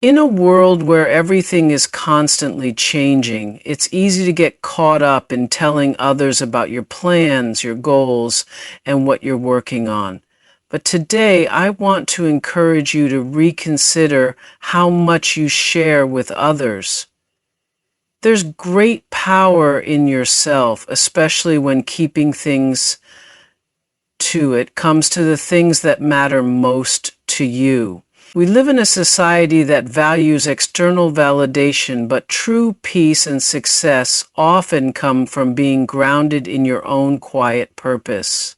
In a world where everything is constantly changing, it's easy to get caught up in telling others about your plans, your goals, and what you're working on. But today, I want to encourage you to reconsider how much you share with others. There's great power in yourself, especially when keeping things to it comes to the things that matter most to you. We live in a society that values external validation, but true peace and success often come from being grounded in your own quiet purpose.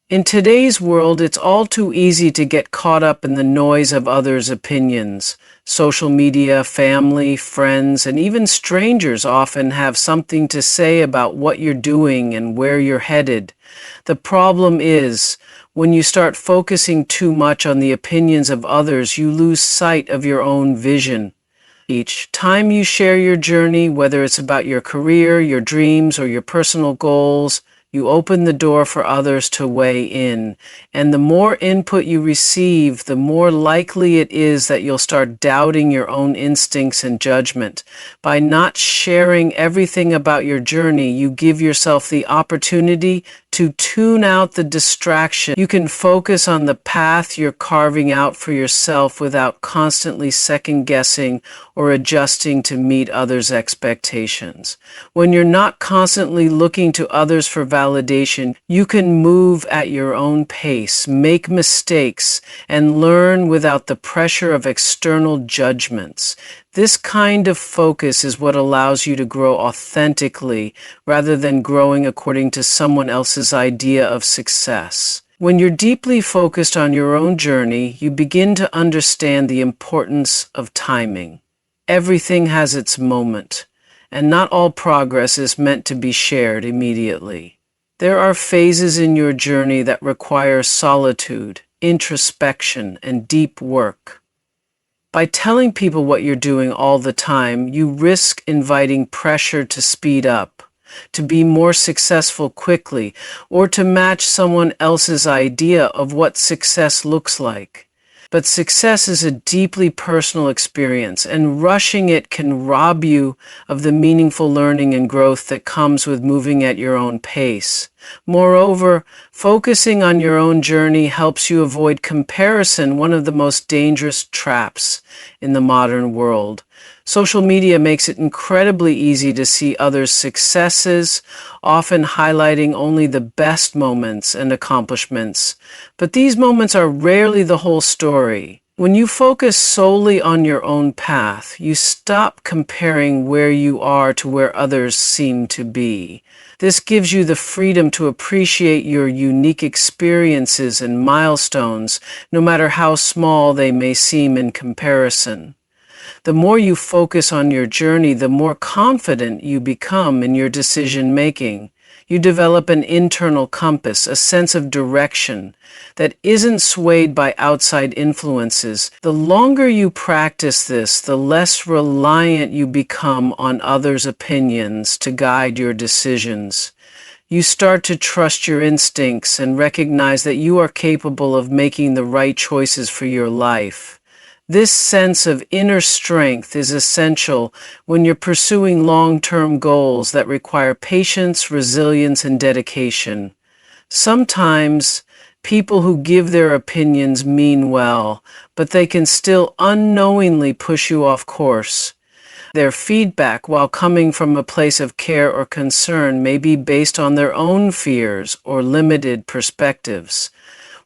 In today's world, it's all too easy to get caught up in the noise of others' opinions. Social media, family, friends, and even strangers often have something to say about what you're doing and where you're headed. The problem is, when you start focusing too much on the opinions of others, you lose sight of your own vision. Each time you share your journey, whether it's about your career, your dreams, or your personal goals, you open the door for others to weigh in. And the more input you receive, the more likely it is that you'll start doubting your own instincts and judgment. By not sharing everything about your journey, you give yourself the opportunity to tune out the distraction. You can focus on the path you're carving out for yourself without constantly second-guessing or adjusting to meet others' expectations. When you're not constantly looking to others for validation, you can move at your own pace, make mistakes, and learn without the pressure of external judgments. This kind of focus is what allows you to grow authentically rather than growing according to someone else's idea of success. When you're deeply focused on your own journey, you begin to understand the importance of timing. Everything has its moment, and not all progress is meant to be shared immediately. There are phases in your journey that require solitude, introspection, and deep work. By telling people what you're doing all the time, you risk inviting pressure to speed up, to be more successful quickly, or to match someone else's idea of what success looks like. But success is a deeply personal experience, and rushing it can rob you of the meaningful learning and growth that comes with moving at your own pace. Moreover, focusing on your own journey helps you avoid comparison, one of the most dangerous traps in the modern world. Social media makes it incredibly easy to see others' successes, often highlighting only the best moments and accomplishments. But these moments are rarely the whole story. When you focus solely on your own path, you stop comparing where you are to where others seem to be. This gives you the freedom to appreciate your unique experiences and milestones, no matter how small they may seem in comparison. The more you focus on your journey, the more confident you become in your decision-making. You develop an internal compass, a sense of direction that isn't swayed by outside influences. The longer you practice this, the less reliant you become on others' opinions to guide your decisions. You start to trust your instincts and recognize that you are capable of making the right choices for your life. This sense of inner strength is essential when you're pursuing long-term goals that require patience, resilience, and dedication. Sometimes, people who give their opinions mean well, but they can still unknowingly push you off course. Their feedback, while coming from a place of care or concern, may be based on their own fears or limited perspectives.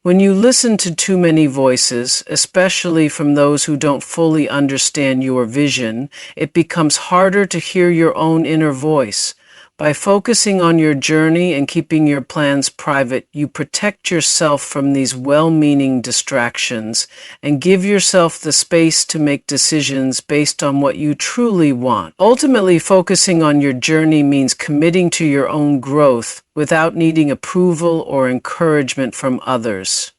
When you listen to too many voices, especially from those who don't fully understand your vision, it becomes harder to hear your own inner voice. By focusing on your journey and keeping your plans private, you protect yourself from these well-meaning distractions and give yourself the space to make decisions based on what you truly want. Ultimately, focusing on your journey means committing to your own growth without needing approval or encouragement from others.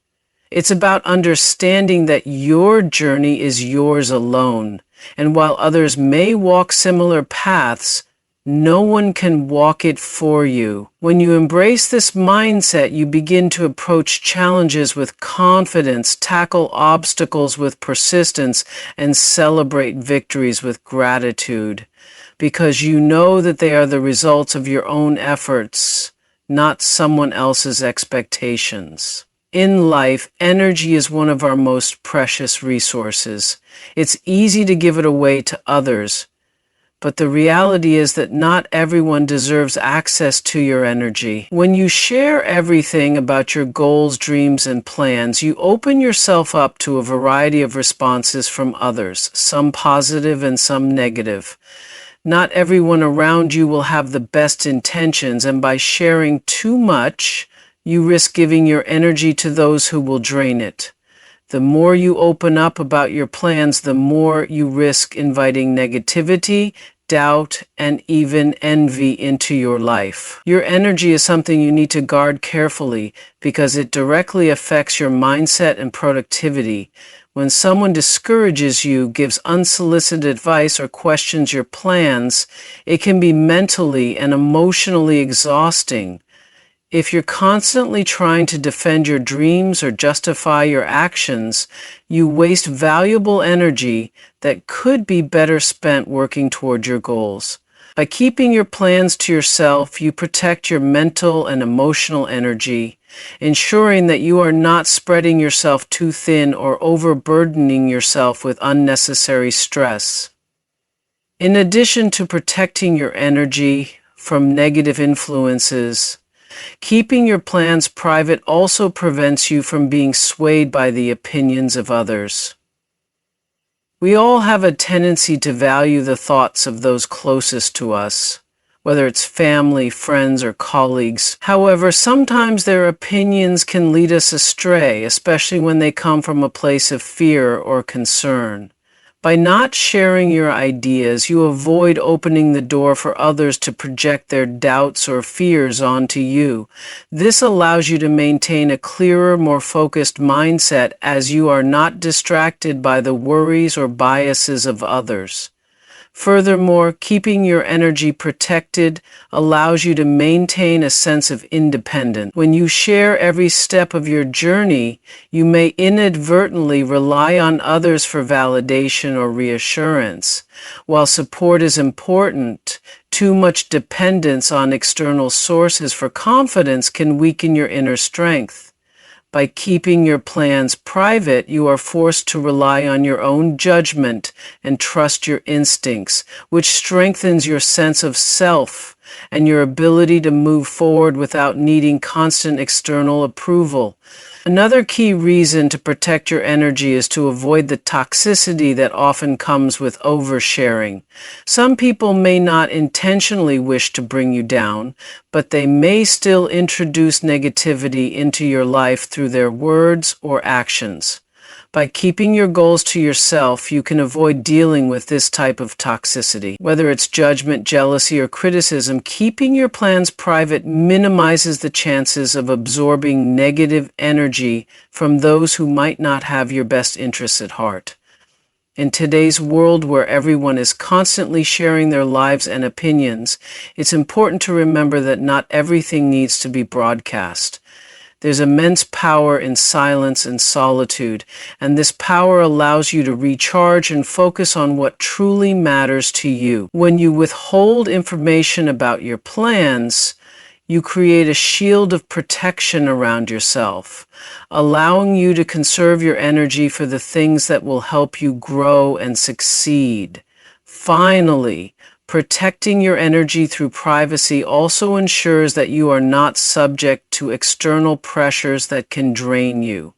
It's about understanding that your journey is yours alone, and while others may walk similar paths, No one can walk it for you. When you embrace this mindset, you begin to approach challenges with confidence, tackle obstacles with persistence, and celebrate victories with gratitude, because you know that they are the results of your own efforts, not someone else's expectations. In life, energy is one of our most precious resources. It's easy to give it away to others, but the reality is that not everyone deserves access to your energy. When you share everything about your goals, dreams, and plans, you open yourself up to a variety of responses from others, some positive and some negative. Not everyone around you will have the best intentions, and by sharing too much, you risk giving your energy to those who will drain it. The more you open up about your plans, the more you risk inviting negativity, doubt, and even envy into your life. Your energy is something you need to guard carefully because it directly affects your mindset and productivity. When someone discourages you, gives unsolicited advice, or questions your plans, it can be mentally and emotionally exhausting. If you're constantly trying to defend your dreams or justify your actions, you waste valuable energy that could be better spent working toward your goals. By keeping your plans to yourself, you protect your mental and emotional energy, ensuring that you are not spreading yourself too thin or overburdening yourself with unnecessary stress. In addition to protecting your energy from negative influences, keeping your plans private also prevents you from being swayed by the opinions of others. We all have a tendency to value the thoughts of those closest to us, whether it's family, friends, or colleagues. However, sometimes their opinions can lead us astray, especially when they come from a place of fear or concern. By not sharing your ideas, you avoid opening the door for others to project their doubts or fears onto you. This allows you to maintain a clearer, more focused mindset as you are not distracted by the worries or biases of others. Furthermore, keeping your energy protected allows you to maintain a sense of independence. When you share every step of your journey, you may inadvertently rely on others for validation or reassurance. While support is important, too much dependence on external sources for confidence can weaken your inner strength. By keeping your plans private, you are forced to rely on your own judgment and trust your instincts, which strengthens your sense of self and your ability to move forward without needing constant external approval. Another key reason to protect your energy is to avoid the toxicity that often comes with oversharing. Some people may not intentionally wish to bring you down, but they may still introduce negativity into your life through their words or actions. By keeping your goals to yourself, you can avoid dealing with this type of toxicity. Whether it's judgment, jealousy, or criticism, keeping your plans private minimizes the chances of absorbing negative energy from those who might not have your best interests at heart. In today's world where everyone is constantly sharing their lives and opinions, it's important to remember that not everything needs to be broadcast. There's immense power in silence and solitude, and this power allows you to recharge and focus on what truly matters to you. When you withhold information about your plans, you create a shield of protection around yourself, allowing you to conserve your energy for the things that will help you grow and succeed. Finally, protecting your energy through privacy also ensures that you are not subject to external pressures that can drain you.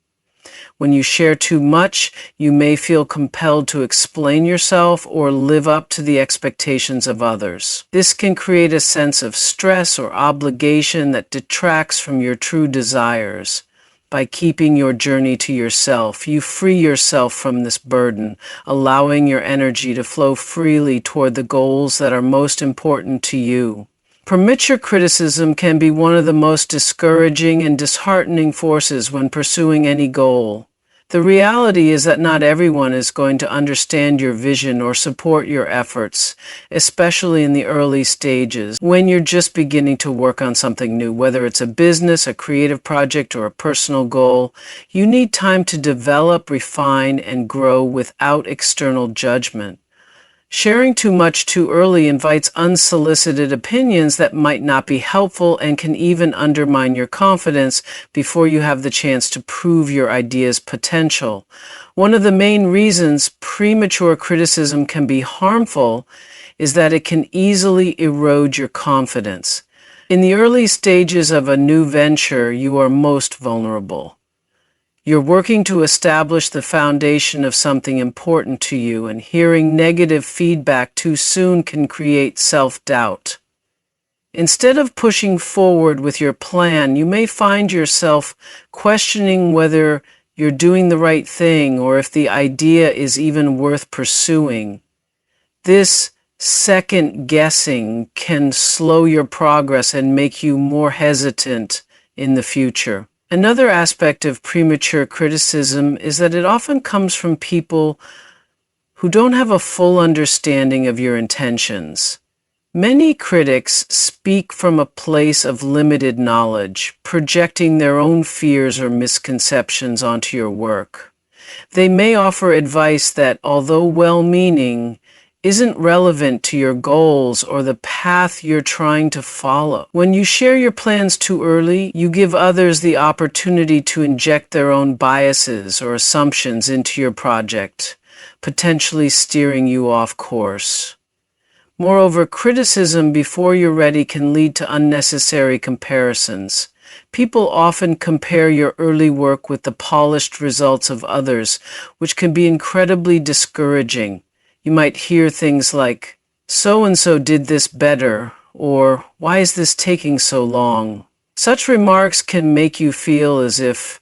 When you share too much, you may feel compelled to explain yourself or live up to the expectations of others. This can create a sense of stress or obligation that detracts from your true desires. By keeping your journey to yourself, you free yourself from this burden, allowing your energy to flow freely toward the goals that are most important to you. Premature criticism can be one of the most discouraging and disheartening forces when pursuing any goal. The reality is that not everyone is going to understand your vision or support your efforts, especially in the early stages when you're just beginning to work on something new. Whether it's a business, a creative project, or a personal goal, you need time to develop, refine, and grow without external judgment. Sharing too much too early invites unsolicited opinions that might not be helpful and can even undermine your confidence before you have the chance to prove your idea's potential. One of the main reasons premature criticism can be harmful is that it can easily erode your confidence. In the early stages of a new venture, you are most vulnerable. You're working to establish the foundation of something important to you, and hearing negative feedback too soon can create self-doubt. Instead of pushing forward with your plan, you may find yourself questioning whether you're doing the right thing or if the idea is even worth pursuing. This second guessing can slow your progress and make you more hesitant in the future. Another aspect of premature criticism is that it often comes from people who don't have a full understanding of your intentions. Many critics speak from a place of limited knowledge, projecting their own fears or misconceptions onto your work. They may offer advice that, although well-meaning, isn't relevant to your goals or the path you're trying to follow. When you share your plans too early, you give others the opportunity to inject their own biases or assumptions into your project, potentially steering you off course. Moreover, criticism before you're ready can lead to unnecessary comparisons. People often compare your early work with the polished results of others, which can be incredibly discouraging. You might hear things like, "So-and-so did this better," or "Why is this taking so long?" Such remarks can make you feel as if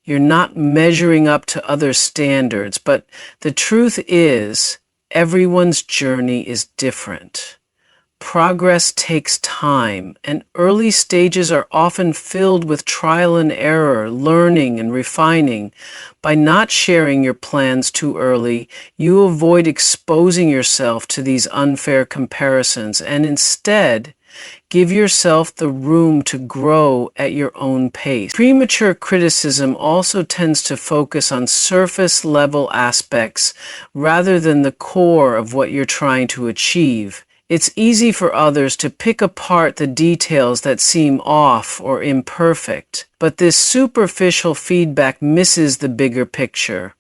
you're not measuring up to other standards, but the truth is, everyone's journey is different. Progress takes time, and early stages are often filled with trial and error, learning and refining. By not sharing your plans too early, you avoid exposing yourself to these unfair comparisons and instead give yourself the room to grow at your own pace. Premature criticism also tends to focus on surface-level aspects rather than the core of what you're trying to achieve. It's easy for others to pick apart the details that seem off or imperfect, but this superficial feedback misses the bigger picture.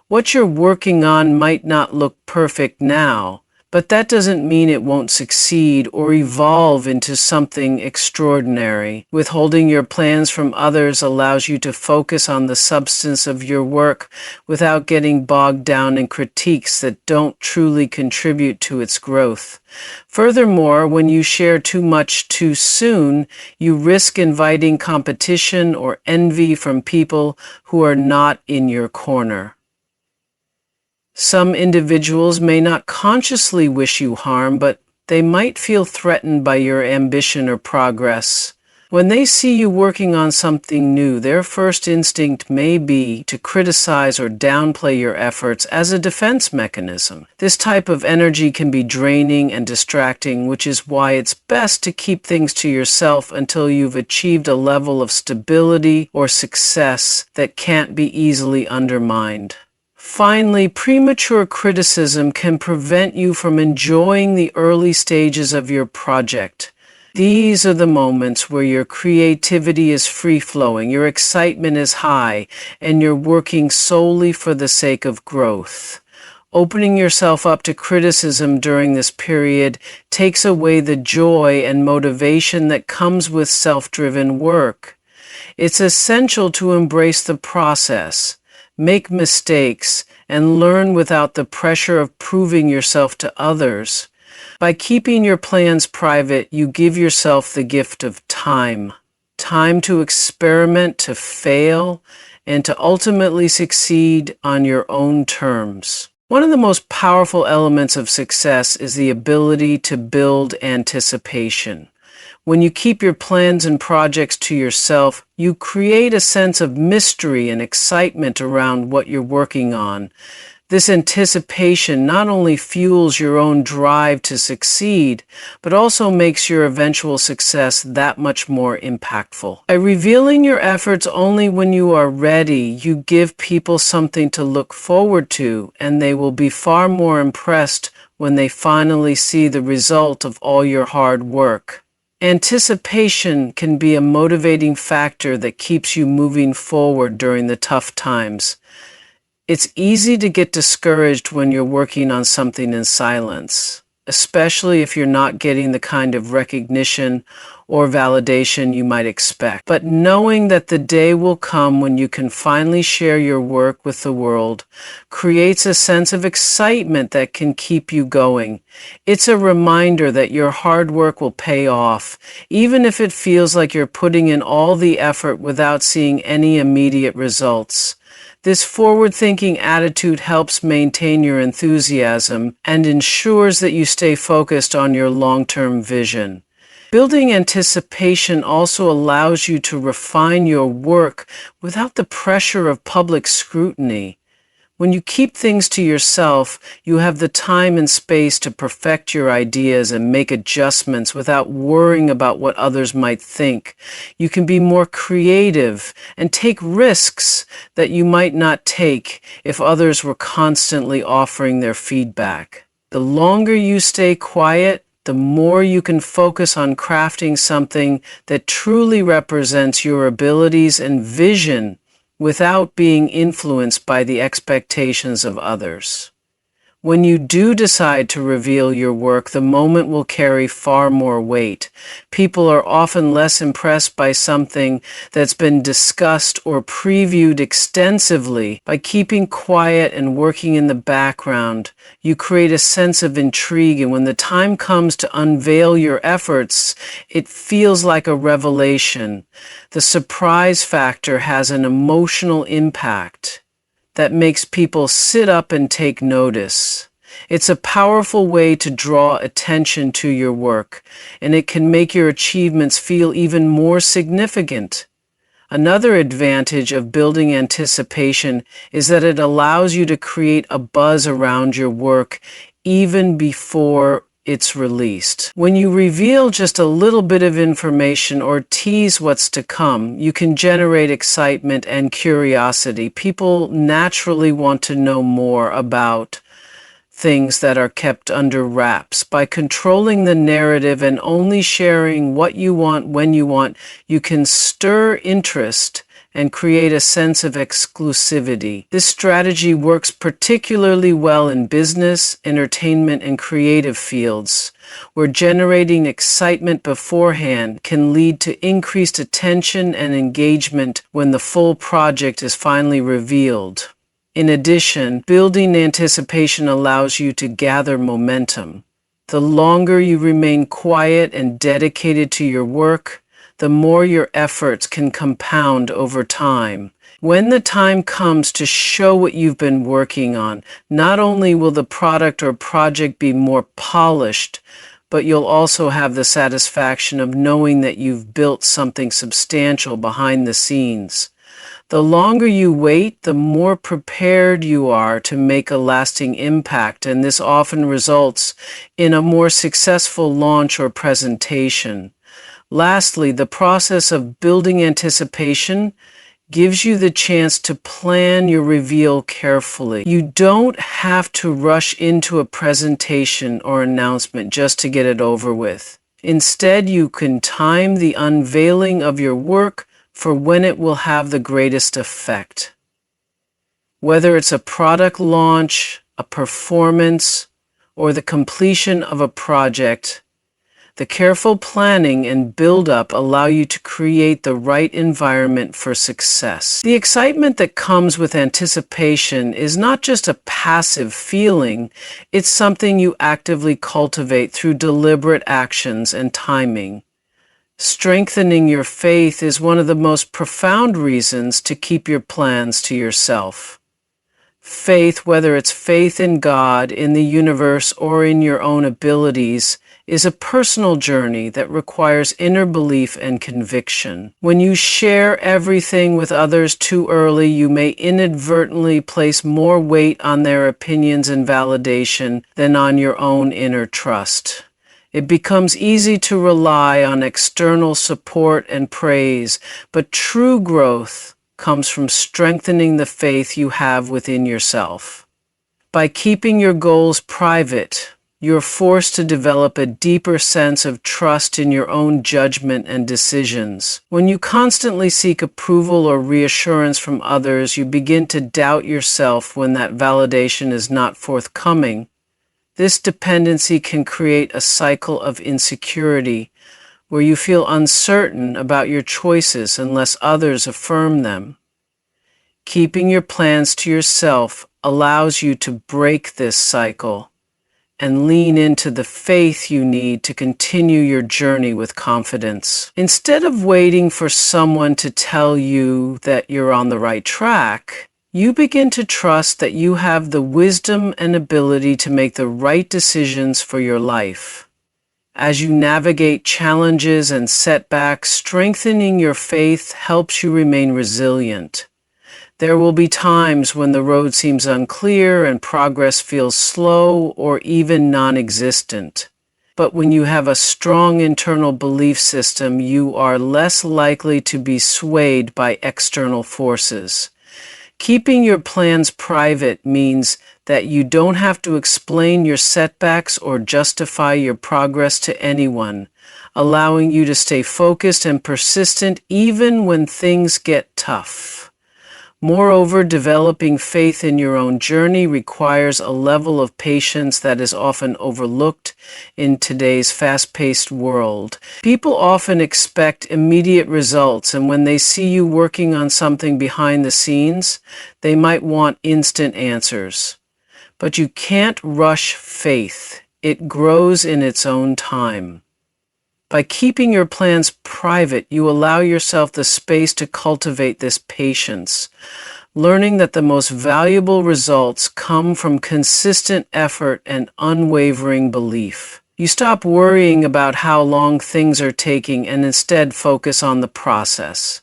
What you're working on might not look perfect now, but that doesn't mean it won't succeed or evolve into something extraordinary. Withholding your plans from others allows you to focus on the substance of your work without getting bogged down in critiques that don't truly contribute to its growth. Furthermore, when you share too much too soon, you risk inviting competition or envy from people who are not in your corner. Some individuals may not consciously wish you harm, but they might feel threatened by your ambition or progress. When they see you working on something new, their first instinct may be to criticize or downplay your efforts as a defense mechanism. This type of energy can be draining and distracting, which is why it's best to keep things to yourself until you've achieved a level of stability or success that can't be easily undermined. Finally, premature criticism can prevent you from enjoying the early stages of your project. These are the moments where your creativity is free-flowing, your excitement is high, and you're working solely for the sake of growth. Opening yourself up to criticism during this period takes away the joy and motivation that comes with self-driven work. It's essential to embrace the process, make mistakes, and learn without the pressure of proving yourself to others. By keeping your plans private, you give yourself the gift of time. Time to experiment, to fail, and to ultimately succeed on your own terms. One of the most powerful elements of success is the ability to build anticipation. When you keep your plans and projects to yourself, you create a sense of mystery and excitement around what you're working on. This anticipation not only fuels your own drive to succeed, but also makes your eventual success that much more impactful. By revealing your efforts only when you are ready, you give people something to look forward to, and they will be far more impressed when they finally see the result of all your hard work. Anticipation can be a motivating factor that keeps you moving forward during the tough times. It's easy to get discouraged when you're working on something in silence, especially if you're not getting the kind of recognition or validation you might expect. But knowing that the day will come when you can finally share your work with the world creates a sense of excitement that can keep you going. It's a reminder that your hard work will pay off, even if it feels like you're putting in all the effort without seeing any immediate results. This forward-thinking attitude helps maintain your enthusiasm and ensures that you stay focused on your long-term vision. Building anticipation also allows you to refine your work without the pressure of public scrutiny. When you keep things to yourself, you have the time and space to perfect your ideas and make adjustments without worrying about what others might think. You can be more creative and take risks that you might not take if others were constantly offering their feedback. The longer you stay quiet, the more you can focus on crafting something that truly represents your abilities and vision, without being influenced by the expectations of others. When you do decide to reveal your work, the moment will carry far more weight. People are often less impressed by something that's been discussed or previewed extensively. By keeping quiet and working in the background, you create a sense of intrigue, and when the time comes to unveil your efforts, it feels like a revelation. The surprise factor has an emotional impact that makes people sit up and take notice. It's a powerful way to draw attention to your work, and it can make your achievements feel even more significant. Another advantage of building anticipation is that it allows you to create a buzz around your work even before it's released. When you reveal just a little bit of information or tease what's to come, you can generate excitement and curiosity. People naturally want to know more about things that are kept under wraps. By controlling the narrative and only sharing what you want when you want, you can stir interest and create a sense of exclusivity. This strategy works particularly well in business, entertainment, and creative fields, where generating excitement beforehand can lead to increased attention and engagement when the full project is finally revealed. In addition, building anticipation allows you to gather momentum. The longer you remain quiet and dedicated to your work, the more your efforts can compound over time. When the time comes to show what you've been working on, not only will the product or project be more polished, but you'll also have the satisfaction of knowing that you've built something substantial behind the scenes. The longer you wait, the more prepared you are to make a lasting impact, and this often results in a more successful launch or presentation. Lastly, the process of building anticipation gives you the chance to plan your reveal carefully. You don't have to rush into a presentation or announcement just to get it over with. Instead, you can time the unveiling of your work for when it will have the greatest effect. Whether it's a product launch, a performance, or the completion of a project, the careful planning and build-up allow you to create the right environment for success. The excitement that comes with anticipation is not just a passive feeling, it's something you actively cultivate through deliberate actions and timing. Strengthening your faith is one of the most profound reasons to keep your plans to yourself. Faith, whether it's faith in God, in the universe, or in your own abilities, is a personal journey that requires inner belief and conviction. When you share everything with others too early, you may inadvertently place more weight on their opinions and validation than on your own inner trust. It becomes easy to rely on external support and praise, but true growth comes from strengthening the faith you have within yourself. By keeping your goals private, you're forced to develop a deeper sense of trust in your own judgment and decisions. When you constantly seek approval or reassurance from others, you begin to doubt yourself when that validation is not forthcoming. This dependency can create a cycle of insecurity where you feel uncertain about your choices unless others affirm them. Keeping your plans to yourself allows you to break this cycle and lean into the faith you need to continue your journey with confidence. Instead of waiting for someone to tell you that you're on the right track, you begin to trust that you have the wisdom and ability to make the right decisions for your life. As you navigate challenges and setbacks, strengthening your faith helps you remain resilient. There will be times when the road seems unclear and progress feels slow or even non-existent. But when you have a strong internal belief system, you are less likely to be swayed by external forces. Keeping your plans private means that you don't have to explain your setbacks or justify your progress to anyone, allowing you to stay focused and persistent even when things get tough. Moreover, developing faith in your own journey requires a level of patience that is often overlooked in today's fast-paced world. People often expect immediate results, and when they see you working on something behind the scenes, they might want instant answers. But you can't rush faith. It grows in its own time. By keeping your plans private, you allow yourself the space to cultivate this patience, learning that the most valuable results come from consistent effort and unwavering belief. You stop worrying about how long things are taking and instead focus on the process,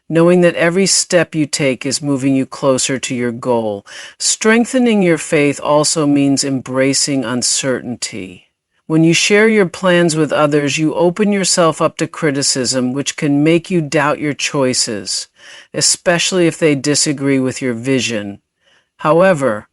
knowing that every step you take is moving you closer to your goal. Strengthening your faith also means embracing uncertainty. When you share your plans with others, you open yourself up to criticism, which can make you doubt your choices, especially if they disagree with your vision. However,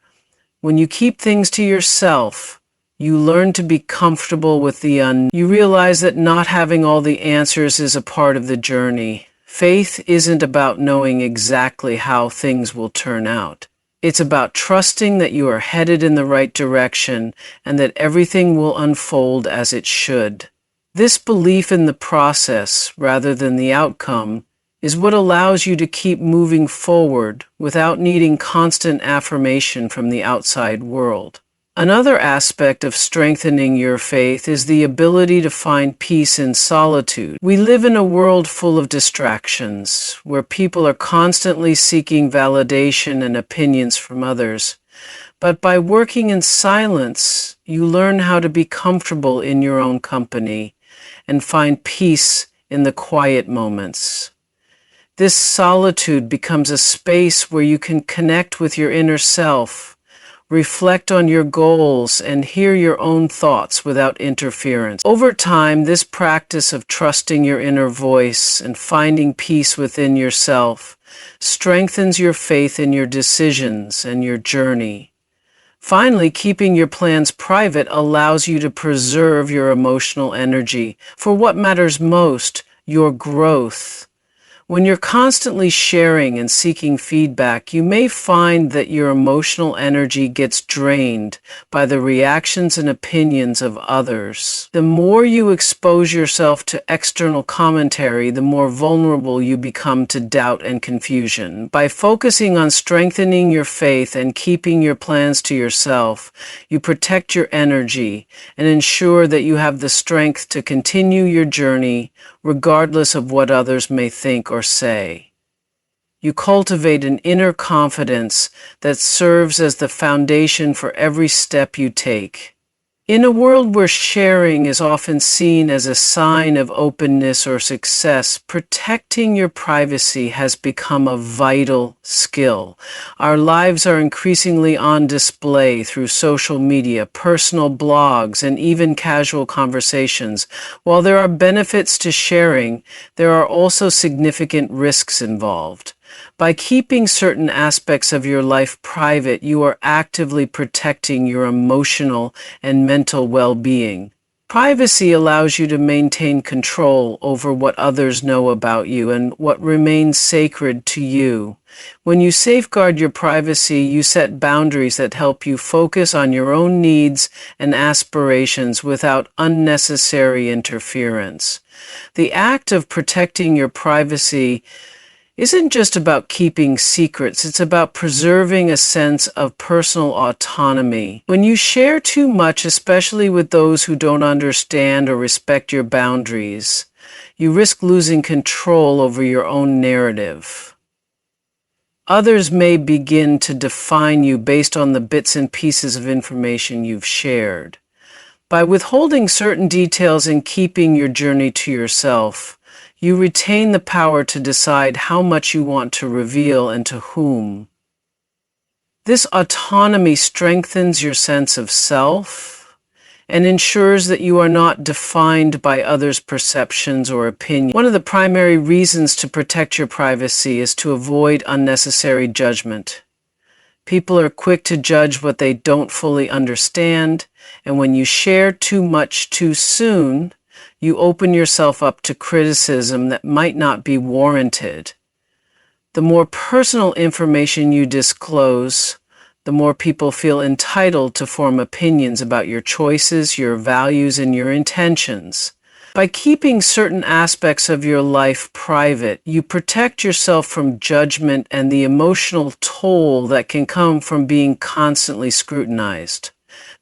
when you keep things to yourself, you learn to be comfortable with the unknown. You realize that not having all the answers is a part of the journey. Faith isn't about knowing exactly how things will turn out. It's about trusting that you are headed in the right direction and that everything will unfold as it should. This belief in the process, rather than the outcome, is what allows you to keep moving forward without needing constant affirmation from the outside world. Another aspect of strengthening your faith is the ability to find peace in solitude. We live in a world full of distractions, where people are constantly seeking validation and opinions from others. But by working in silence, you learn how to be comfortable in your own company and find peace in the quiet moments. This solitude becomes a space where you can connect with your inner self, reflect on your goals, and hear your own thoughts without interference. Over time, this practice of trusting your inner voice and finding peace within yourself strengthens your faith in your decisions and your journey. Finally, keeping your plans private allows you to preserve your emotional energy for what matters most, your growth. When you're constantly sharing and seeking feedback, you may find that your emotional energy gets drained by the reactions and opinions of others. The more you expose yourself to external commentary, the more vulnerable you become to doubt and confusion. By focusing on strengthening your faith and keeping your plans to yourself, you protect your energy and ensure that you have the strength to continue your journey regardless of what others may think or say. You cultivate an inner confidence that serves as the foundation for every step you take. In a world where sharing is often seen as a sign of openness or success, protecting your privacy has become a vital skill. Our lives are increasingly on display through social media, personal blogs, and even casual conversations. While there are benefits to sharing, there are also significant risks involved. By keeping certain aspects of your life private, you are actively protecting your emotional and mental well-being. Privacy allows you to maintain control over what others know about you and what remains sacred to you. When you safeguard your privacy, you set boundaries that help you focus on your own needs and aspirations without unnecessary interference. The act of protecting your privacy isn't just about keeping secrets, it's about preserving a sense of personal autonomy. When you share too much, especially with those who don't understand or respect your boundaries, you risk losing control over your own narrative. Others may begin to define you based on the bits and pieces of information you've shared. By withholding certain details and keeping your journey to yourself, you retain the power to decide how much you want to reveal and to whom. This autonomy strengthens your sense of self and ensures that you are not defined by others' perceptions or opinions. One of the primary reasons to protect your privacy is to avoid unnecessary judgment. People are quick to judge what they don't fully understand, and when you share too much too soon, you open yourself up to criticism that might not be warranted. The more personal information you disclose, the more people feel entitled to form opinions about your choices, your values, and your intentions. By keeping certain aspects of your life private, you protect yourself from judgment and the emotional toll that can come from being constantly scrutinized.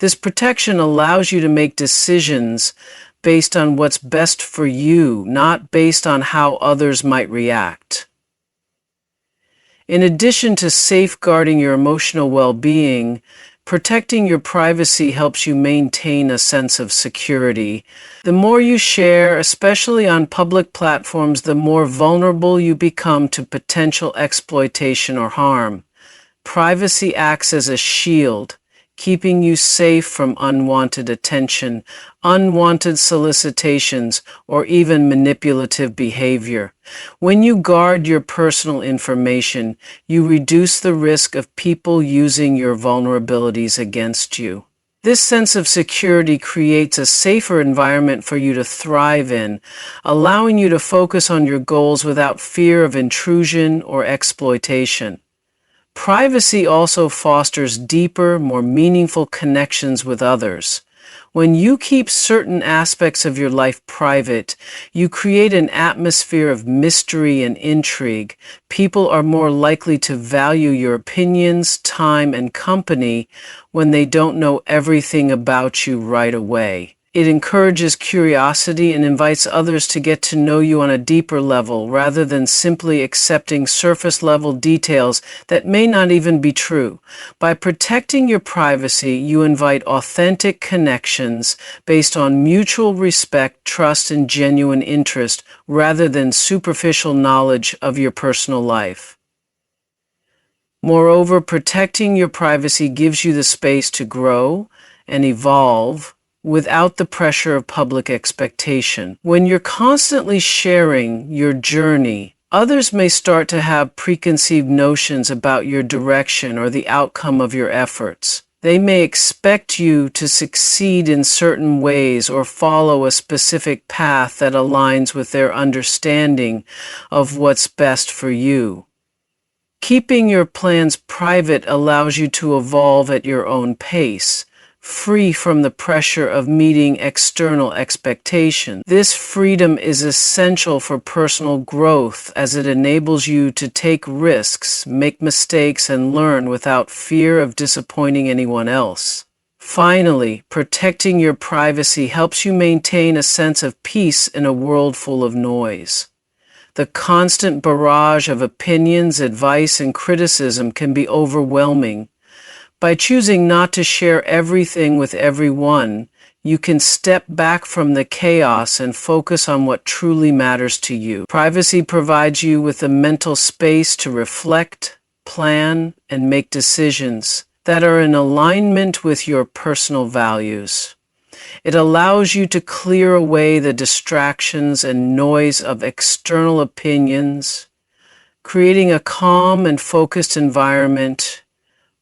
This protection allows you to make decisions based on what's best for you, not based on how others might react. In addition to safeguarding your emotional well-being, protecting your privacy helps you maintain a sense of security. The more you share, especially on public platforms, the more vulnerable you become to potential exploitation or harm. Privacy acts as a shield, keeping you safe from unwanted attention, unwanted solicitations, or even manipulative behavior. When you guard your personal information, you reduce the risk of people using your vulnerabilities against you. This sense of security creates a safer environment for you to thrive in, allowing you to focus on your goals without fear of intrusion or exploitation. Privacy also fosters deeper, more meaningful connections with others. When you keep certain aspects of your life private, you create an atmosphere of mystery and intrigue. People are more likely to value your opinions, time, and company when they don't know everything about you right away. It encourages curiosity and invites others to get to know you on a deeper level rather than simply accepting surface-level details that may not even be true. By protecting your privacy, you invite authentic connections based on mutual respect, trust, and genuine interest rather than superficial knowledge of your personal life. Moreover, protecting your privacy gives you the space to grow and evolve without the pressure of public expectation. When you're constantly sharing your journey, others may start to have preconceived notions about your direction or the outcome of your efforts. They may expect you to succeed in certain ways or follow a specific path that aligns with their understanding of what's best for you. Keeping your plans private allows you to evolve at your own pace, free from the pressure of meeting external expectations. This freedom is essential for personal growth as it enables you to take risks, make mistakes, and learn without fear of disappointing anyone else. Finally, protecting your privacy helps you maintain a sense of peace in a world full of noise. The constant barrage of opinions, advice, and criticism can be overwhelming. By choosing not to share everything with everyone, You can step back from the chaos and focus on what truly matters to you. Privacy provides you with the mental space to reflect, plan, and make decisions that are in alignment with your personal values. It allows you to clear away the distractions and noise of external opinions, creating a calm and focused environment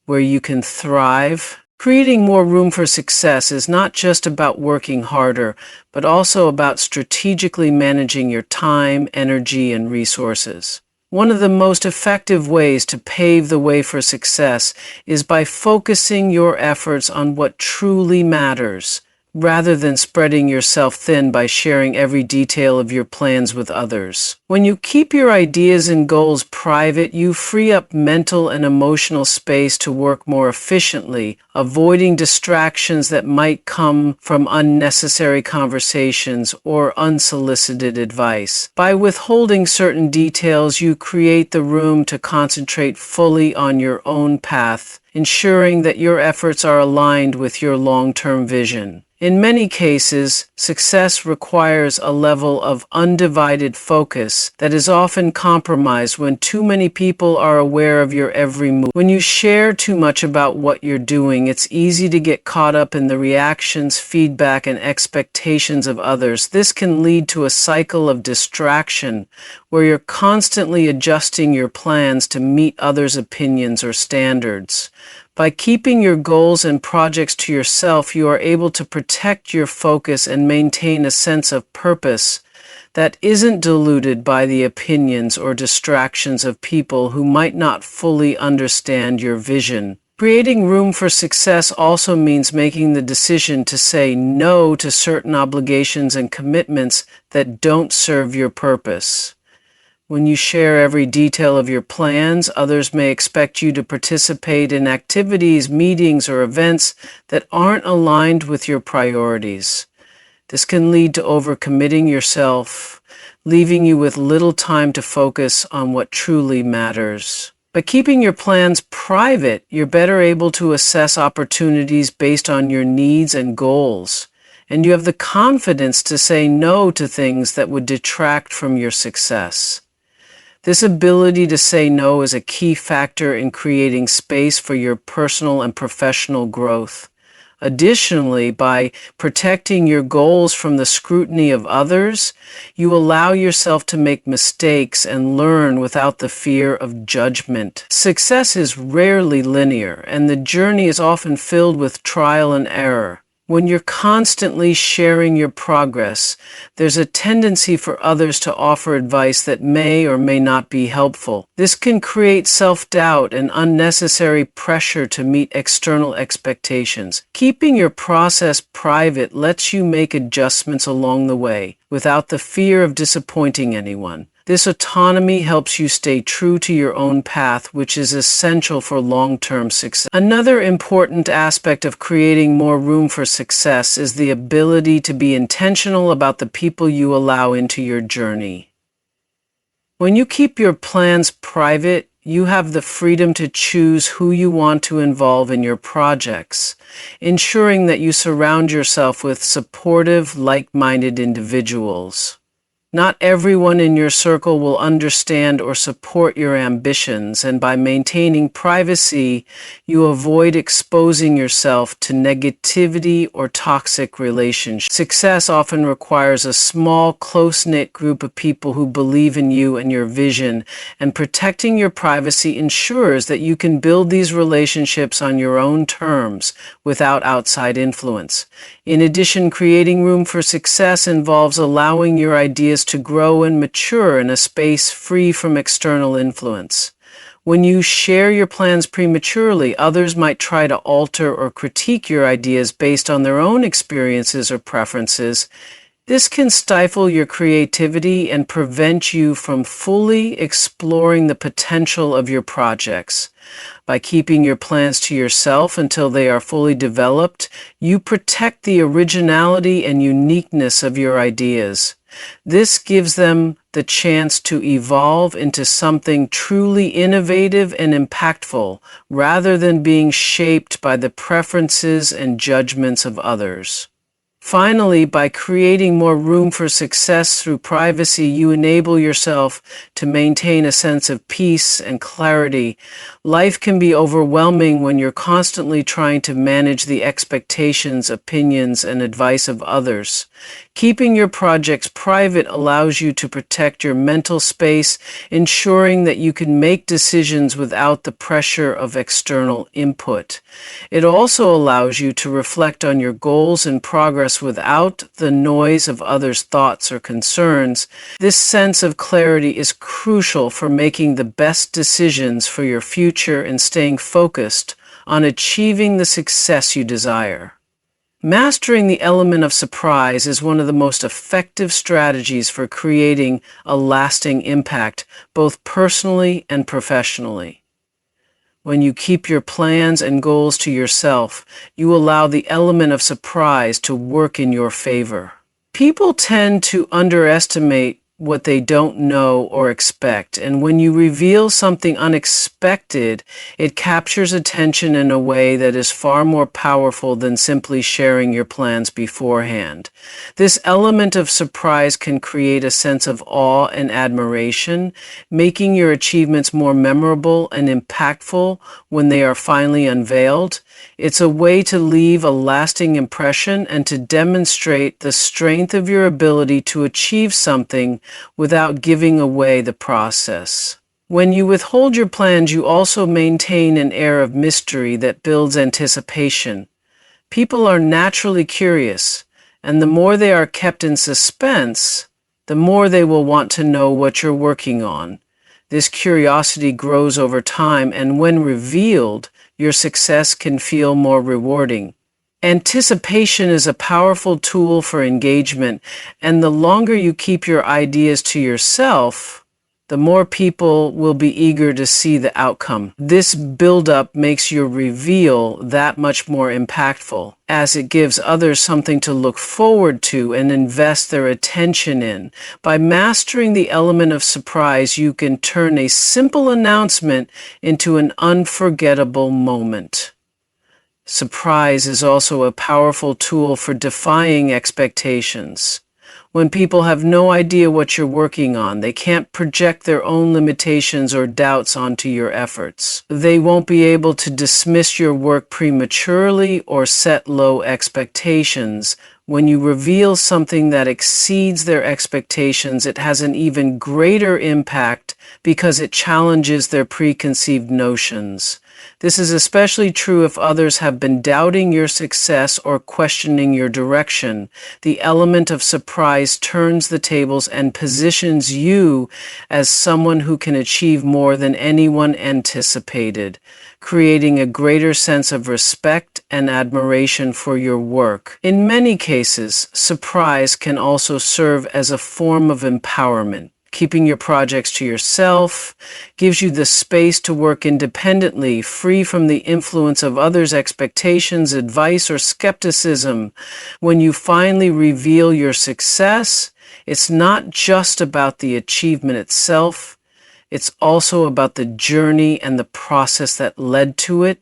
where you can thrive. Creating more room for success is not just about working harder, but also about strategically managing your time, energy, and resources. One of the most effective ways to pave the way for success is by focusing your efforts on what truly matters, rather than spreading yourself thin by sharing every detail of your plans with others. When you keep your ideas and goals private, you free up mental and emotional space to work more efficiently, avoiding distractions that might come from unnecessary conversations or unsolicited advice. By withholding certain details, you create the room to concentrate fully on your own path, ensuring that your efforts are aligned with your long-term vision. In many cases, success requires a level of undivided focus that is often compromised when too many people are aware of your every move. When you share too much about what you're doing, it's easy to get caught up in the reactions, feedback, and expectations of others. This can lead to a cycle of distraction where you're constantly adjusting your plans to meet others' opinions or standards. By keeping your goals and projects to yourself, you are able to protect your focus and maintain a sense of purpose that isn't diluted by the opinions or distractions of people who might not fully understand your vision. Creating room for success also means making the decision to say no to certain obligations and commitments that don't serve your purpose. When you share every detail of your plans, others may expect you to participate in activities, meetings, or events that aren't aligned with your priorities. This can lead to overcommitting yourself, leaving you with little time to focus on what truly matters. By keeping your plans private, you're better able to assess opportunities based on your needs and goals, and you have the confidence to say no to things that would detract from your success. This ability to say no is a key factor in creating space for your personal and professional growth. Additionally, by protecting your goals from the scrutiny of others, you allow yourself to make mistakes and learn without the fear of judgment. Success is rarely linear, and the journey is often filled with trial and error. When you're constantly sharing your progress, there's a tendency for others to offer advice that may or may not be helpful. This can create self-doubt and unnecessary pressure to meet external expectations. Keeping your process private lets you make adjustments along the way without the fear of disappointing anyone. This autonomy helps you stay true to your own path, which is essential for long-term success. Another important aspect of creating more room for success is the ability to be intentional about the people you allow into your journey. When you keep your plans private, you have the freedom to choose who you want to involve in your projects, ensuring that you surround yourself with supportive, like-minded individuals. Not everyone in your circle will understand or support your ambitions, and by maintaining privacy, you avoid exposing yourself to negativity or toxic relationships. Success often requires a small, close-knit group of people who believe in you and your vision, and protecting your privacy ensures that you can build these relationships on your own terms without outside influence. In addition, creating room for success involves allowing your ideas to grow and mature in a space free from external influence. When you share your plans prematurely, others might try to alter or critique your ideas based on their own experiences or preferences. This can stifle your creativity and prevent you from fully exploring the potential of your projects. By keeping your plans to yourself until they are fully developed, you protect the originality and uniqueness of your ideas. This gives them the chance to evolve into something truly innovative and impactful, rather than being shaped by the preferences and judgments of others. Finally, by creating more room for success through privacy, you enable yourself to maintain a sense of peace and clarity. Life can be overwhelming when you're constantly trying to manage the expectations, opinions, and advice of others. Keeping your projects private allows you to protect your mental space, ensuring that you can make decisions without the pressure of external input. It also allows you to reflect on your goals and progress without the noise of others' thoughts or concerns. This sense of clarity is crucial for making the best decisions for your future and staying focused on achieving the success you desire. Mastering the element of surprise is one of the most effective strategies for creating a lasting impact, both personally and professionally. When you keep your plans and goals to yourself, you allow the element of surprise to work in your favor. People tend to underestimate what they don't know or expect, and when you reveal something unexpected, it captures attention in a way that is far more powerful than simply sharing your plans beforehand. This element of surprise can create a sense of awe and admiration, making your achievements more memorable and impactful when they are finally unveiled. It's a way to leave a lasting impression and to demonstrate the strength of your ability to achieve something without giving away the process. When you withhold your plans, you also maintain an air of mystery that builds anticipation. People are naturally curious, and the more they are kept in suspense, the more they will want to know what you're working on. This curiosity grows over time, and when revealed, your success can feel more rewarding. Anticipation is a powerful tool for engagement, and the longer you keep your ideas to yourself, the more people will be eager to see the outcome. This buildup makes your reveal that much more impactful, as it gives others something to look forward to and invest their attention in. By mastering the element of surprise, you can turn a simple announcement into an unforgettable moment. Surprise is also a powerful tool for defying expectations. When people have no idea what you're working on, they can't project their own limitations or doubts onto your efforts. They won't be able to dismiss your work prematurely or set low expectations. When you reveal something that exceeds their expectations, it has an even greater impact because it challenges their preconceived notions. This is especially true if others have been doubting your success or questioning your direction. The element of surprise turns the tables and positions you as someone who can achieve more than anyone anticipated, creating a greater sense of respect and admiration for your work. In many cases, surprise can also serve as a form of empowerment. Keeping your projects to yourself gives you the space to work independently, free from the influence of others' expectations, advice, or skepticism. When you finally reveal your success, it's not just about the achievement itself, it's also about the journey and the process that led to it.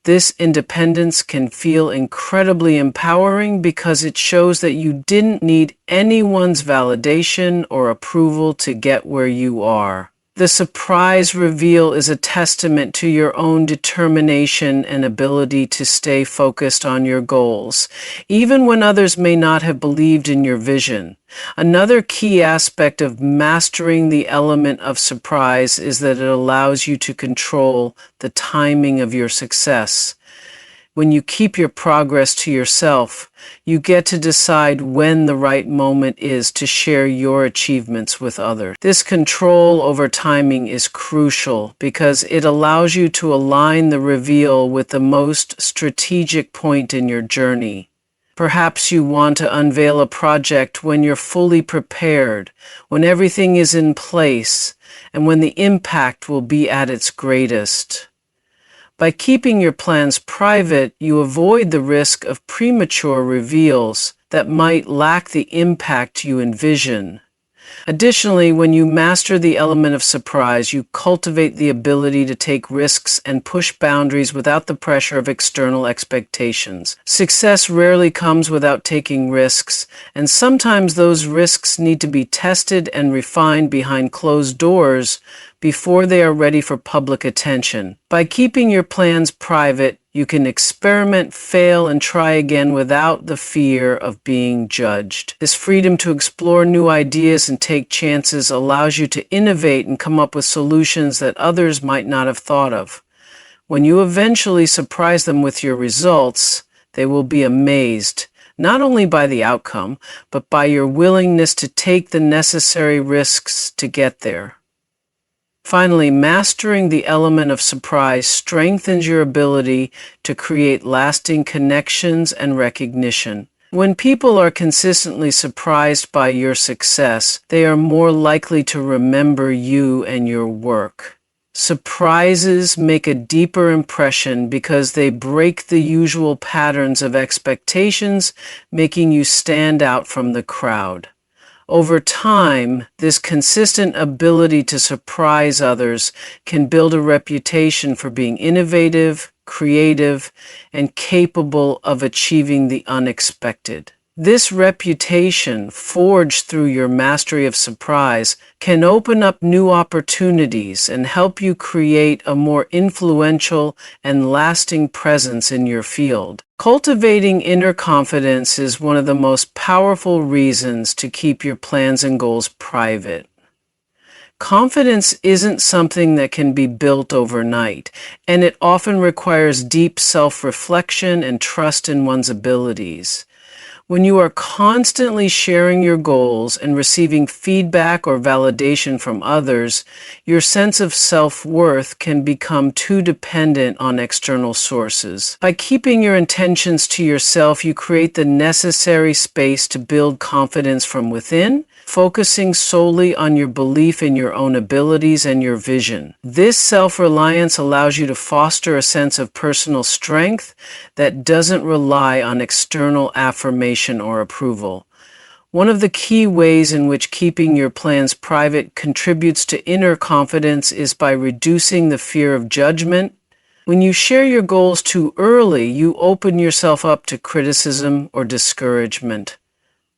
This independence can feel incredibly empowering because it shows that you didn't need anyone's validation or approval to get where you are. The surprise reveal is a testament to your own determination and ability to stay focused on your goals, even when others may not have believed in your vision. Another key aspect of mastering the element of surprise is that it allows you to control the timing of your success. When you keep your progress to yourself, you get to decide when the right moment is to share your achievements with others. This control over timing is crucial because it allows you to align the reveal with the most strategic point in your journey. Perhaps you want to unveil a project when you're fully prepared, when everything is in place, and when the impact will be at its greatest. By keeping your plans private, you avoid the risk of premature reveals that might lack the impact you envision. Additionally, when you master the element of surprise, you cultivate the ability to take risks and push boundaries without the pressure of external expectations. Success rarely comes without taking risks, and sometimes those risks need to be tested and refined behind closed doors before they are ready for public attention. By keeping your plans private, you can experiment, fail, and try again without the fear of being judged. This freedom to explore new ideas and take chances allows you to innovate and come up with solutions that others might not have thought of. When you eventually surprise them with your results, they will be amazed, not only by the outcome, but by your willingness to take the necessary risks to get there. Finally, mastering the element of surprise strengthens your ability to create lasting connections and recognition. When people are consistently surprised by your success, they are more likely to remember you and your work. Surprises make a deeper impression because they break the usual patterns of expectations, making you stand out from the crowd. Over time, this consistent ability to surprise others can build a reputation for being innovative, creative, and capable of achieving the unexpected. This reputation, forged through your mastery of surprise, can open up new opportunities and help you create a more influential and lasting presence in your field. Cultivating inner confidence is one of the most powerful reasons to keep your plans and goals private. Confidence isn't something that can be built overnight, and it often requires deep self-reflection and trust in one's abilities. When you are constantly sharing your goals and receiving feedback or validation from others, your sense of self-worth can become too dependent on external sources. By keeping your intentions to yourself, you create the necessary space to build confidence from within, focusing solely on your belief in your own abilities and your vision. This self-reliance allows you to foster a sense of personal strength that doesn't rely on external affirmation or approval. One of the key ways in which keeping your plans private contributes to inner confidence is by reducing the fear of judgment. When you share your goals too early, you open yourself up to criticism or discouragement.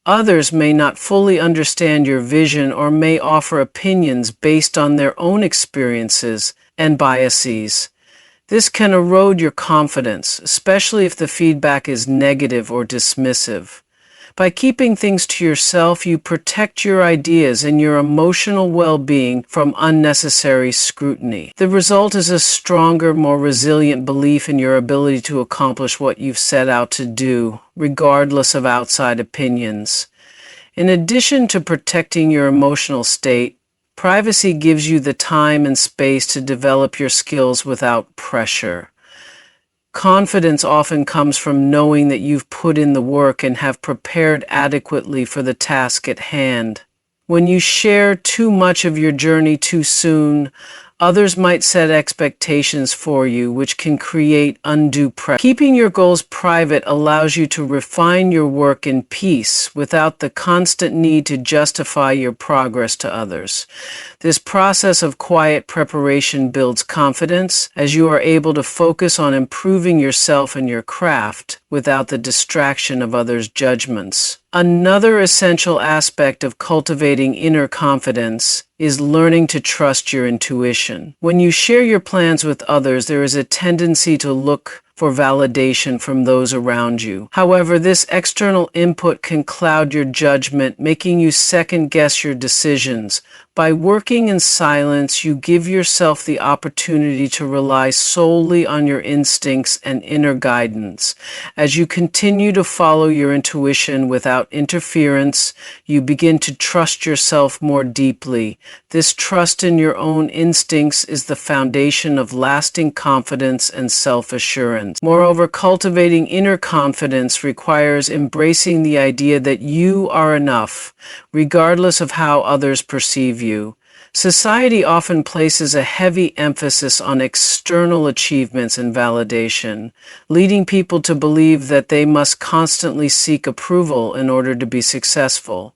Others may not fully understand your vision or may offer opinions based on their own experiences and biases. This can erode your confidence, especially if the feedback is negative or dismissive. By keeping things to yourself, you protect your ideas and your emotional well-being from unnecessary scrutiny. The result is a stronger, more resilient belief in your ability to accomplish what you've set out to do, regardless of outside opinions. In addition to protecting your emotional state, privacy gives you the time and space to develop your skills without pressure. Confidence often comes from knowing that you've put in the work and have prepared adequately for the task at hand. When you share too much of your journey too soon, others might set expectations for you, which can create undue pressure. Keeping your goals private allows you to refine your work in peace without the constant need to justify your progress to others. This process of quiet preparation builds confidence as you are able to focus on improving yourself and your craft without the distraction of others' judgments. Another essential aspect of cultivating inner confidence is learning to trust your intuition. When you share your plans with others, there is a tendency to look for validation from those around you. However, this external input can cloud your judgment, making you second-guess your decisions. By working in silence, you give yourself the opportunity to rely solely on your instincts and inner guidance. As you continue to follow your intuition without interference, you begin to trust yourself more deeply. This trust in your own instincts is the foundation of lasting confidence and self-assurance. Moreover, cultivating inner confidence requires embracing the idea that you are enough, regardless of how others perceive you. Society often places a heavy emphasis on external achievements and validation, leading people to believe that they must constantly seek approval in order to be successful.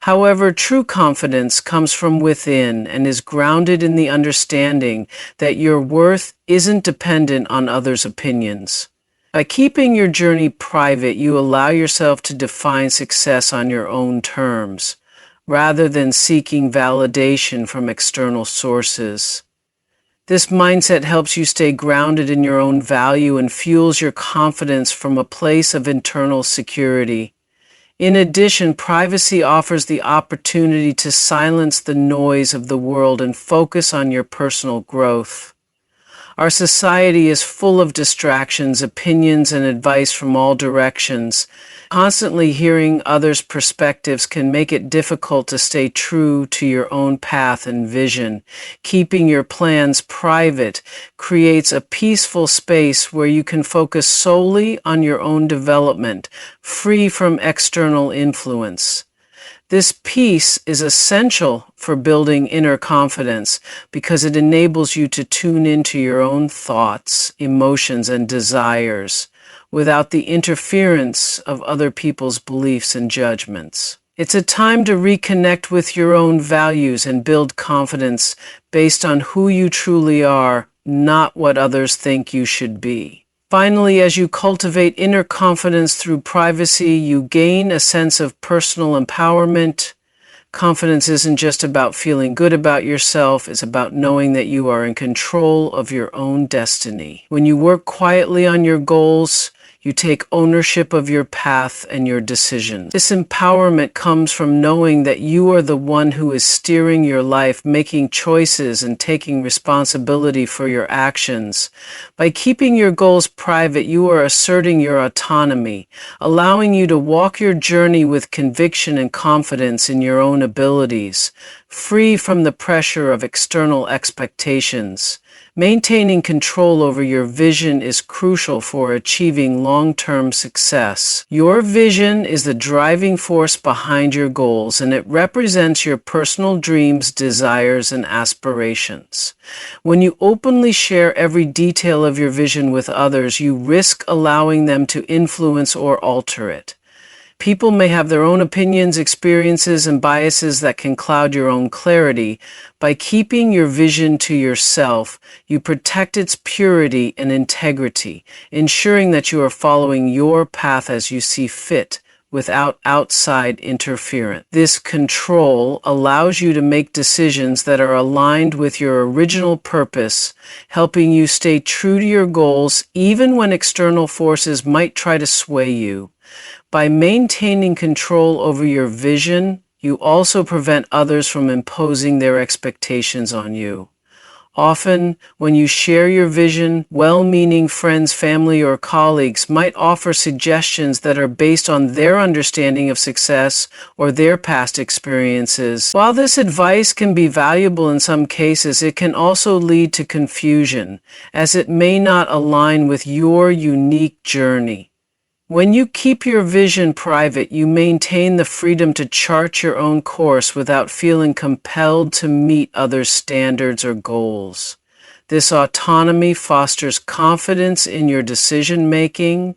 However, true confidence comes from within and is grounded in the understanding that your worth isn't dependent on others' opinions. By keeping your journey private, you allow yourself to define success on your own terms, rather than seeking validation from external sources. This mindset helps you stay grounded in your own value and fuels your confidence from a place of internal security. In addition, privacy offers the opportunity to silence the noise of the world and focus on your personal growth. Our society is full of distractions, opinions, and advice from all directions. Constantly hearing others' perspectives can make it difficult to stay true to your own path and vision. Keeping your plans private creates a peaceful space where you can focus solely on your own development, free from external influence. This peace is essential for building inner confidence because it enables you to tune into your own thoughts, emotions, and desires without the interference of other people's beliefs and judgments. It's a time to reconnect with your own values and build confidence based on who you truly are, not what others think you should be. Finally, as you cultivate inner confidence through privacy, you gain a sense of personal empowerment. Confidence isn't just about feeling good about yourself, it's about knowing that you are in control of your own destiny. When you work quietly on your goals, you take ownership of your path and your decisions. This empowerment comes from knowing that you are the one who is steering your life, making choices, and taking responsibility for your actions. By keeping your goals private, you are asserting your autonomy, allowing you to walk your journey with conviction and confidence in your own abilities, free from the pressure of external expectations. Maintaining control over your vision is crucial for achieving long-term success. Your vision is the driving force behind your goals, and it represents your personal dreams, desires, and aspirations. When you openly share every detail of your vision with others, you risk allowing them to influence or alter it. People may have their own opinions, experiences, and biases that can cloud your own clarity. By keeping your vision to yourself, you protect its purity and integrity, ensuring that you are following your path as you see fit, without outside interference. This control allows you to make decisions that are aligned with your original purpose, helping you stay true to your goals even when external forces might try to sway you. By maintaining control over your vision, you also prevent others from imposing their expectations on you. Often, when you share your vision, well-meaning friends, family, or colleagues might offer suggestions that are based on their understanding of success or their past experiences. While this advice can be valuable in some cases, it can also lead to confusion, as it may not align with your unique journey. When you keep your vision private, you maintain the freedom to chart your own course without feeling compelled to meet others' standards or goals. This autonomy fosters confidence in your decision-making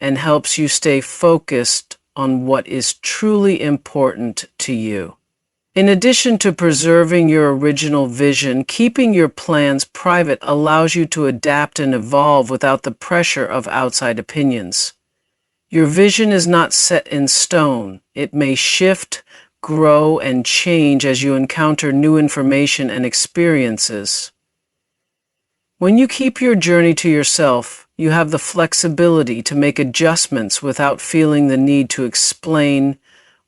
and helps you stay focused on what is truly important to you. In addition to preserving your original vision, keeping your plans private allows you to adapt and evolve without the pressure of outside opinions. Your vision is not set in stone. It may shift, grow, and change as you encounter new information and experiences. When you keep your journey to yourself, you have the flexibility to make adjustments without feeling the need to explain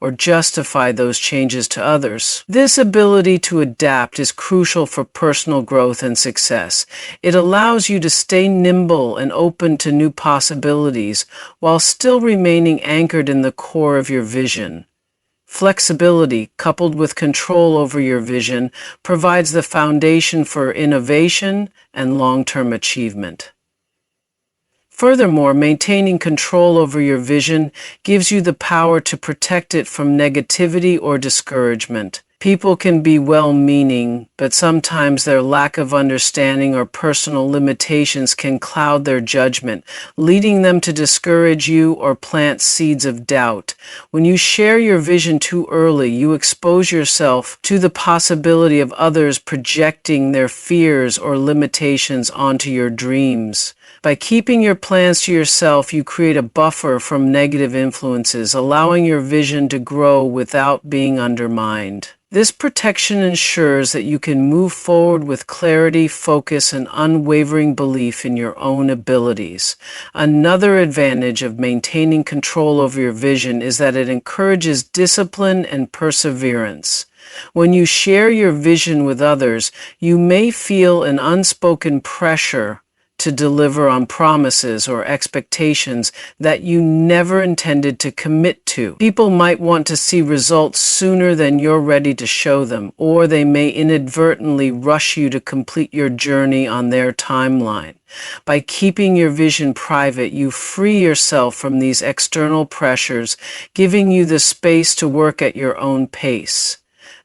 or justify those changes to others. This ability to adapt is crucial for personal growth and success. It allows you to stay nimble and open to new possibilities while still remaining anchored in the core of your vision. Flexibility, coupled with control over your vision, provides the foundation for innovation and long-term achievement. Furthermore, maintaining control over your vision gives you the power to protect it from negativity or discouragement. People can be well-meaning, but sometimes their lack of understanding or personal limitations can cloud their judgment, leading them to discourage you or plant seeds of doubt. When you share your vision too early, you expose yourself to the possibility of others projecting their fears or limitations onto your dreams. By keeping your plans to yourself, you create a buffer from negative influences, allowing your vision to grow without being undermined. This protection ensures that you can move forward with clarity, focus, and unwavering belief in your own abilities. Another advantage of maintaining control over your vision is that it encourages discipline and perseverance. When you share your vision with others, you may feel an unspoken pressure to deliver on promises or expectations that you never intended to commit to. People might want to see results sooner than you're ready to show them, or they may inadvertently rush you to complete your journey on their timeline. By keeping your vision private, you free yourself from these external pressures, giving you the space to work at your own pace.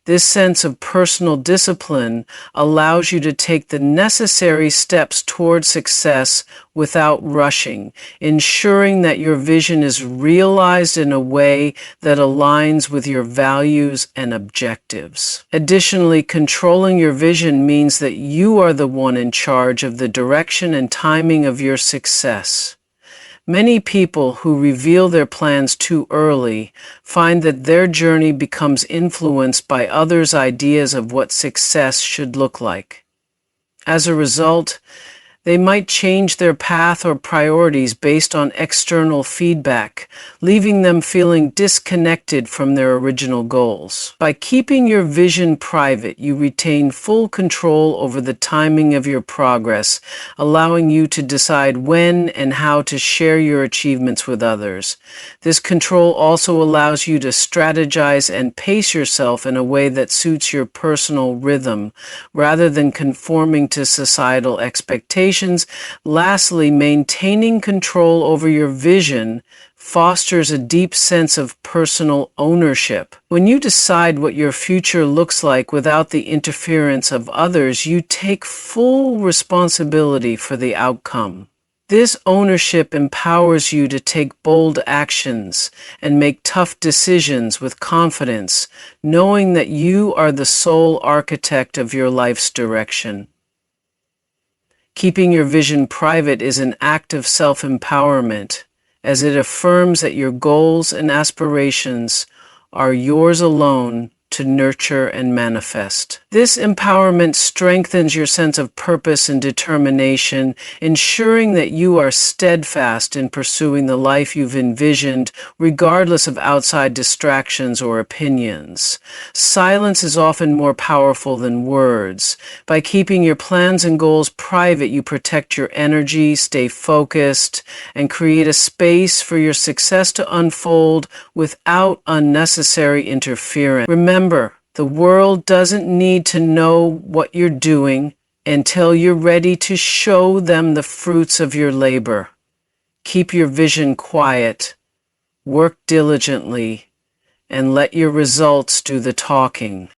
This sense of personal discipline allows you to take the necessary steps toward success without rushing, ensuring that your vision is realized in a way that aligns with your values and objectives. Additionally, controlling your vision means that you are the one in charge of the direction and timing of your success. Many people who reveal their plans too early find that their journey becomes influenced by others' ideas of what success should look like. As a result, they might change their path or priorities based on external feedback, leaving them feeling disconnected from their original goals. By keeping your vision private, you retain full control over the timing of your progress, allowing you to decide when and how to share your achievements with others. This control also allows you to strategize and pace yourself in a way that suits your personal rhythm, rather than conforming to societal expectations. Lastly, maintaining control over your vision fosters a deep sense of personal ownership. When you decide what your future looks like without the interference of others, you take full responsibility for the outcome. This ownership empowers you to take bold actions and make tough decisions with confidence, knowing that you are the sole architect of your life's direction. Keeping your vision private is an act of self-empowerment, as it affirms that your goals and aspirations are yours alone to nurture and manifest. This empowerment strengthens your sense of purpose and determination, ensuring that you are steadfast in pursuing the life you've envisioned, regardless of outside distractions or opinions. Silence is often more powerful than words. By keeping your plans and goals private, you protect your energy, stay focused, and create a space for your success to unfold without unnecessary interference. Remember, the world doesn't need to know what you're doing until you're ready to show them the fruits of your labor. Keep your vision quiet, work diligently, and let your results do the talking.